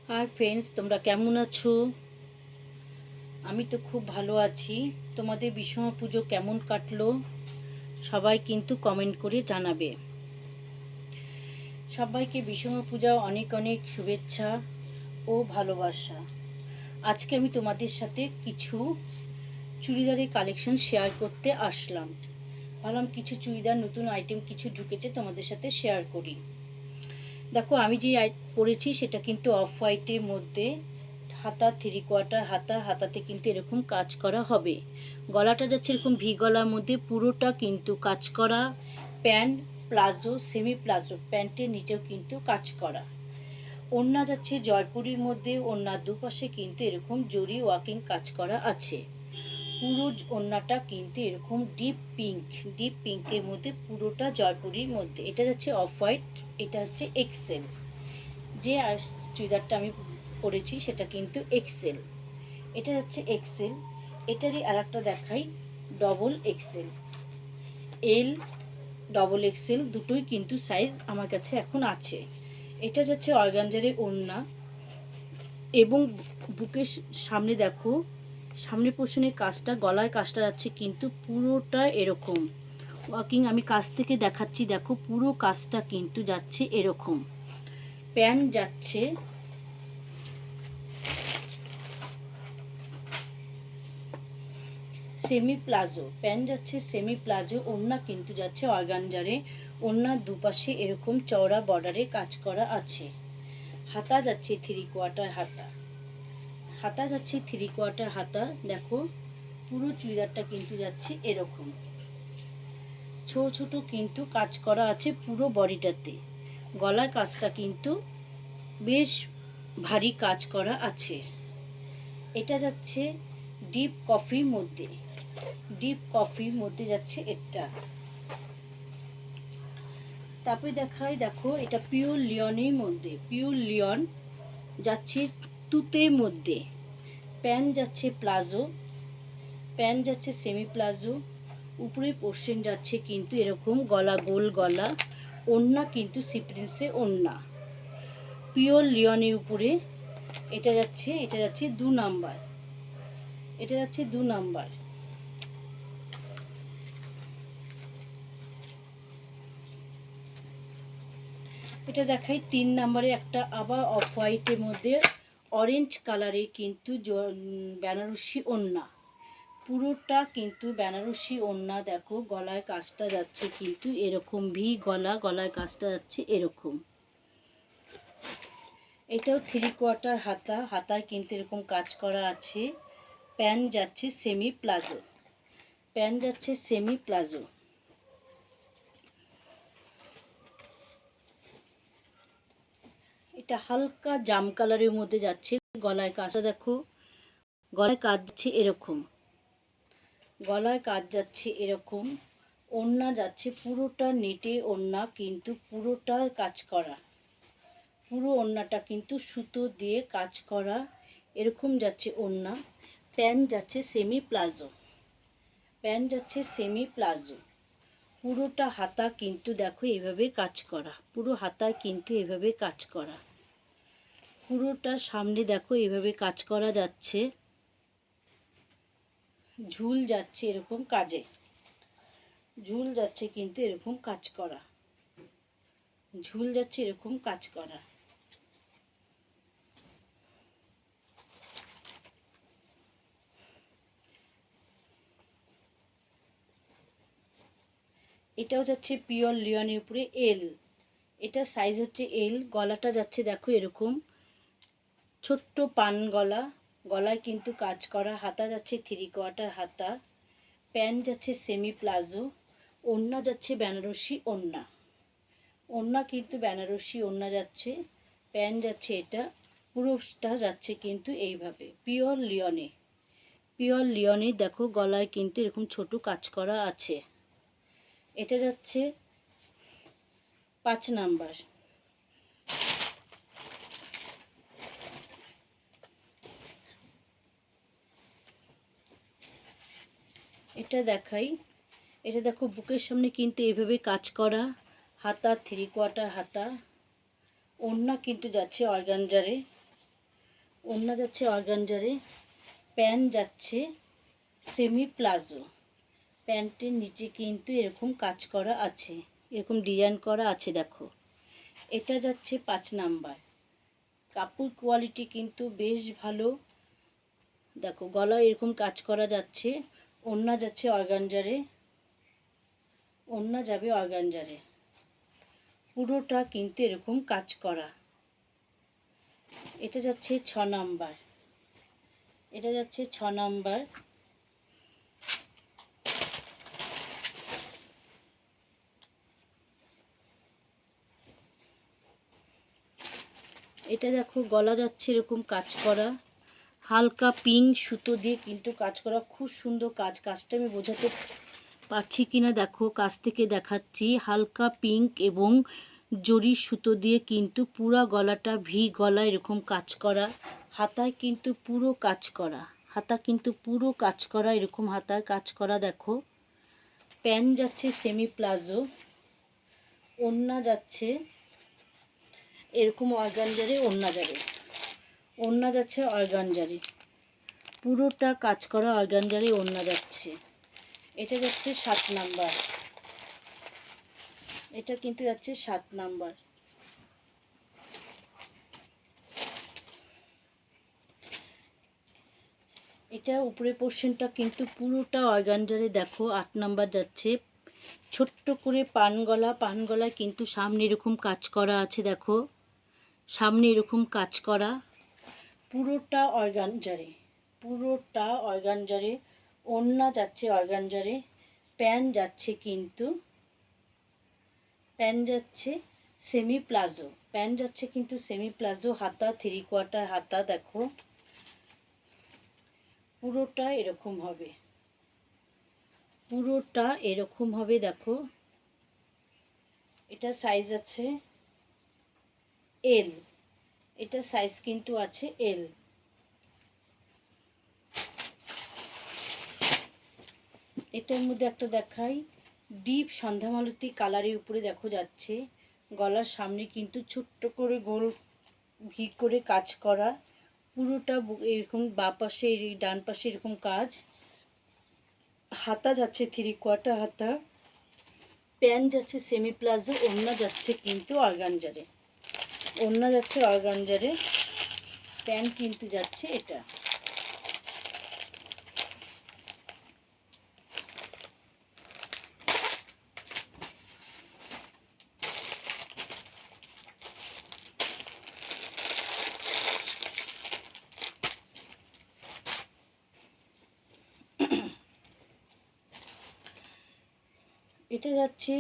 Hi friends, তোমরা কেমন আছো? আমি তো খুব ভালো আছি। তোমাদের বিশ্বকর্মা পুজো কেমন কাটলো সবাই কিন্তু কমেন্ট করে জানাবে। সবাইকে বিশ্বকর্মা পূজা অনেক অনেক শুভেচ্ছা ও ভালোবাসা। আজকে আমি তোমাদের সাথে কিছু চুড়িদারের কালেকশন শেয়ার করতে আসলাম। ভাবলাম কিছু চুড়িদার নতুন আইটেম কিছু ঢুকেছে, তোমাদের সাথে শেয়ার করি। দেখো, আমি যে পরেছি সেটা কিন্তু অফ হোয়াইটের মধ্যে, হাতা 3/4 হাতা, হাতাতে কিন্তু এরকম কাজ করা হবে। গলাটা যাচ্ছে এরকম ভি গলার মধ্যে, পুরোটা কিন্তু কাজ করা। প্যান্ট প্লাজো, সেমি প্লাজো, প্যান্টের নিচেও কিন্তু কাজ করা। ওড়না যাচ্ছে জয়পুরির মধ্যে, ওড়নার দুপাশে কিন্তু এরকম জরি ওয়ার্কিং কাজ করা আছে। পুরো ওড়নাটা কিন্তু এরকম ডিপ পিঙ্কের মধ্যে, পুরোটা জয়পুরির মধ্যে। এটা যাচ্ছে অফ হোয়াইট, এটা হচ্ছে এক্সেল। যে আর চুড়িদারটা আমি পরেছি সেটা কিন্তু এক্সেল, এটা হচ্ছে এক্সেল। এটারই আর একটা দেখাই, double XL. L double XL দুটোই কিন্তু সাইজ আমার কাছে এখন আছে। এটা যাচ্ছে অর্গানজারের ওড়না, এবং বুকের সামনে দেখো, সামনে পোর্শনের কাজটা, গলার কাজটা যাচ্ছে কিন্তু পুরোটা এরকম ওয়ার্কিং। আমি কাছ থেকে দেখাচ্ছি, দেখো পুরো কাজটা কিন্তু যাচ্ছে এরকম। প্যান্ট যাচ্ছে সেমি প্লাজো, প্যান্ট যাচ্ছে সেমি প্লাজো, ওড়না কিন্তু যাচ্ছে অর্গানজারে। ওড়নার দুপাশে এরকম চওড়া বর্ডারে কাজ করা আছে। হাতা যাচ্ছে 3/4 হাতা, হাতা যাচ্ছে 3/4 হাতা। দেখো পুরো চুড়িদারটা কিন্তু যাচ্ছে এরকম, ছোট ছোট কিন্তু কাজ করা আছে পুরো বডিটাতে। গলার কাজটা কিন্তু বেশ ভারী কাজ করা আছে। এটা যাচ্ছে ডিপ কফির মধ্যে, ডিপ কফির মধ্যে যাচ্ছে এটা। তারপরে দেখাই, দেখো এটা পিওর লিওনের মধ্যে, পিওর লিওন যাচ্ছে তুতের মধ্যে। প্যান্ট যাচ্ছে প্লাজো, প্যান্ট যাচ্ছে সেমি প্লাজো, উপরে পোর্শন যাচ্ছে কিন্তু এরকম গলা, গোল গলা। ওড়না কিন্তু সিপ্রিন্সে ওড়না, পিওর লিওনের উপরে। এটা যাচ্ছে 2 নাম্বার, এটা যাচ্ছে 2 নাম্বার। এটা দেখাই 3 নাম্বারে একটা, আবার অফ হোয়াইটের মধ্যে অরেঞ্জ কালারে কিন্তু বেনারসি ওড়না, পুরোটা কিন্তু বেনারসি ওড়না। দেখো গলায় কাজটা যাচ্ছে কিন্তু এরকম ভি গলা, গলায় কাজটা যাচ্ছে এরকম। এটাও 3/4 হাতা, হাতায় কিন্তু এরকম কাজ করা আছে। প্যান্ট যাচ্ছে সেমি প্লাজো, প্যান্ট যাচ্ছে সেমি প্লাজো। এটা হালকা জাম কালারের মধ্যে যাচ্ছে। গলায় কাজটা দেখো, গলায় কাজ যাচ্ছে এরকম, গলায় কাজ যাচ্ছে এরকম। ওড়না যাচ্ছে পুরোটা নেটে ওড়না, কিন্তু পুরোটা কাজ করা, পুরো ওড়নাটা কিন্তু সুতো দিয়ে কাজ করা এরকম যাচ্ছে ওড়না। প্যান্ট যাচ্ছে সেমি প্লাজো, প্যান্ট যাচ্ছে সেমি প্লাজো। পুরোটা হাতা কিন্তু দেখো এভাবে কাজ করা, পুরো হাতায় কিন্তু এভাবে কাজ করা, পুরোটা সামনে দেখো এভাবে কাজ করা যাচ্ছে। ঝুল যাচ্ছে এরকম কাজে, ঝুল যাচ্ছে কিন্তু এরকম কাজ করা, ঝুল যাচ্ছে এরকম কাজ করা। এটাও যাচ্ছে পিওর লিওনের উপরে এল, এটা সাইজ হচ্ছে এল। গলাটা যাচ্ছে দেখো এরকম ছোট্ট পান গলা, গলায় কিন্তু কাজ করা। হাতা যাচ্ছে 3/4 হাতা, প্যান্ট যাচ্ছে সেমি প্লাজো, ওড়না যাচ্ছে বেনারসি ওড়না, ওড়না কিন্তু বেনারসি ওড়না যাচ্ছে। প্যান্ট যাচ্ছে এটা, পুরোটা যাচ্ছে কিন্তু এইভাবে পিওর লিওনে, পিওর লিওনে। দেখো গলায় কিন্তু এরকম ছোট কাজ করা আছে। এটা যাচ্ছে 5 নাম্বার। এটা দেখাই, এটা দেখো বুকের সামনে কিন্তু এইভাবে কাজ করা, হাতা 3/4 হাতা। ওড়না কিন্তু যাচ্ছে অর্গানজারে, ওড়না যাচ্ছে অর্গানজারে, প্যান্ট যাচ্ছে সেমি প্লাজো। প্যান্টের নিচে কিন্তু এরকম কাজ করা আছে, এরকম ডিজাইন করা আছে দেখো। এটা যাচ্ছে 5 নাম্বার। কাপড় কোয়ালিটি কিন্তু বেশ ভালো। দেখো গলায় এরকম কাজ করা যাচ্ছে। ওড়না যাচ্ছে অর্গানজারে, ওড়না যাবে অর্গানজারে, পুরোটা কিন্তু এরকম কাজ করা। এটা যাচ্ছে 6 নাম্বার। এটা যাচ্ছে 6 নাম্বার। এটা দেখো গলা যাচ্ছে এরকম কাজ করা, হালকা পিঙ্ক সুতো দিয়ে কিন্তু কাজ করা, খুব সুন্দর কাজ। কাজটা আমি বোঝাতে পারছি কিনা দেখো, কাছ থেকে দেখাচ্ছি। হালকা পিঙ্ক এবং জরির সুতো দিয়ে কিন্তু পুরো গলাটা ভি গলা এরকম কাজ করা। হাতায় কিন্তু পুরো কাজ করা, হাতা কিন্তু পুরো কাজ করা, এরকম হাতায় কাজ করা দেখো। প্যান্ট যাচ্ছে সেমি প্লাজো, ওড়না যাচ্ছে এরকম অর্গানজারে, ওড়না যাবে, ওড়না যাচ্ছে অর্গানজারে, পুরোটা কাজ করা অর্গানজারে ওড়না যাচ্ছে। এটা যাচ্ছে 7 নাম্বার। এটা কিন্তু যাচ্ছে 7 নাম্বার। এটা উপরে পোর্শনটা কিন্তু পুরোটা অর্গানজারে দেখো। 8 নাম্বার যাচ্ছে। ছোট্ট করে পান গলায় কিন্তু সামনে এরকম কাজ করা আছে দেখো, সামনে এরকম কাজ করা, পুরোটা অর্গানজারে, পুরোটা অর্গানজারে। ওড়না যাচ্ছে অর্গানজারে, প্যান্ট যাচ্ছে কিন্তু, প্যান্ট যাচ্ছে সেমি প্লাজো, প্যান্ট যাচ্ছে কিন্তু সেমি প্লাজো। হাতা 3/4 হাতা দেখো, পুরোটা এরকম হবে, পুরোটা এরকম হবে দেখো। এটা সাইজ আছে এল, এটা সাইজ কিন্তু আছে এল। এটার মধ্যে একটা দেখাই, ডিপ সন্ধ্যামালতি কালারের উপরে দেখো যাচ্ছে। গলার সামনে কিন্তু ছোট্ট করে গোল ভি করে কাজ করা, পুরোটা এরকম বাঁ পাশে ডান পাশে এরকম কাজ। হাতা যাচ্ছে 3/4 হাতা, প্যান্ট যাচ্ছে সেমি প্লাজো, ওড়না যাচ্ছে কিন্তু অর্গানজারে, ওড়না যাচ্ছে অর্গানজারে, প্যান্ট কিন্তু যাচ্ছে এটা। এটা যাচ্ছে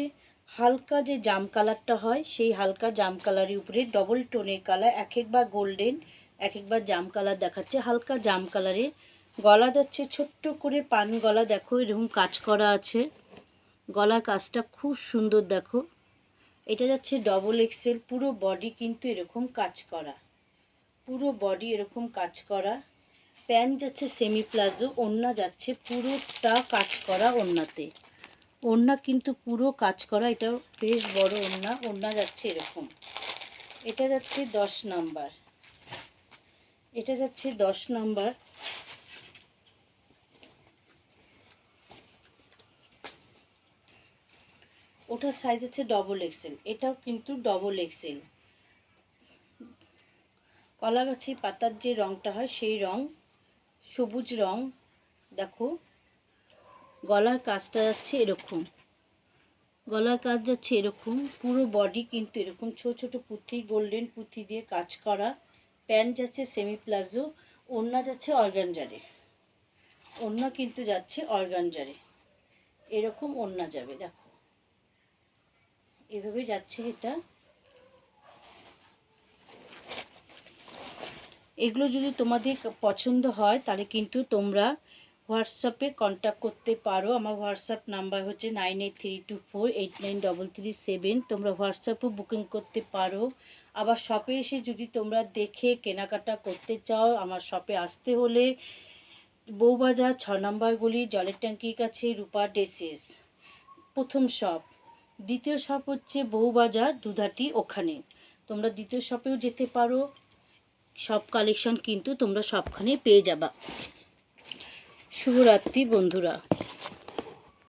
হালকা যে জাম কালারটা হয়, সেই হালকা জাম কালারের উপরে ডবল টোনের কালার, এক একবার গোল্ডেন এক একবার জাম কালার দেখাচ্ছে, হালকা জাম কালারে। গলা যাচ্ছে ছোট্ট করে পান গলা দেখো, এরকম কাজ করা আছে, গলার কাজটা খুব সুন্দর দেখো। এটা যাচ্ছে ডবল এক্সেল, পুরো বডি কিন্তু এরকম কাজ করা, পুরো বডি এরকম কাজ করা। প্যান্ট যাচ্ছে সেমি প্লাজো, ওড়না যাচ্ছে পুরোটা কাজ করা ওড়নাতে, ওড়না কিন্তু পুরো কাজ করা। এটা বেশ বড় ওড়না, ওড়না যাচ্ছে এরকম। এটা যাচ্ছে 10 নাম্বার। এটা যাচ্ছে 10 নাম্বার। ওটার সাইজ আছে ডবল এক্সেল, এটাও কিন্তু ডবল এক্সেল। কলা গাছের পাতার যে রঙটা হয় সেই রং, সবুজ রং দেখো। গলার কাজটা যাচ্ছে এরকম, গলার কাজ যাচ্ছে এরকম, পুরো বডি কিন্তু এরকম ছোট ছোট পুঁথি, গোল্ডেন পুঁথি দিয়ে কাজ করা। প্যান্ট যাচ্ছে সেমি প্লাজো, ওড়না যাচ্ছে অর্গানজারে, ওড়না কিন্তু যাচ্ছে অর্গানজারে, এরকম ওড়না যাবে দেখো, এভাবে যাচ্ছে এটা। এগুলো যদি তোমাদের পছন্দ হয় তাহলে কিন্তু তোমরা হোয়াটসঅ্যাপে কন্ট্যাক্ট করতে পারো। আমার হোয়াটসঅ্যাপ নাম্বার হচ্ছে 9832489337। তোমরা হোয়াটসঅ্যাপেও বুকিং করতে পারো। আবার শপে এসে যদি তোমরা দেখে কেনাকাটা করতে চাও, আমার শপে আসতে হলে বউবাজার 6 নম্বর গলি, জলের ট্যাঙ্কির কাছে, রূপা ড্রেসেস প্রথম শপ। দ্বিতীয় শপ হচ্ছে বউবাজার দুধাটি, ওখানে তোমরা দ্বিতীয় শপেও যেতে পারো। সব কালেকশন কিন্তু তোমরা সবখানে পেয়ে যাবা। শুভরাত্রি বন্ধুরা।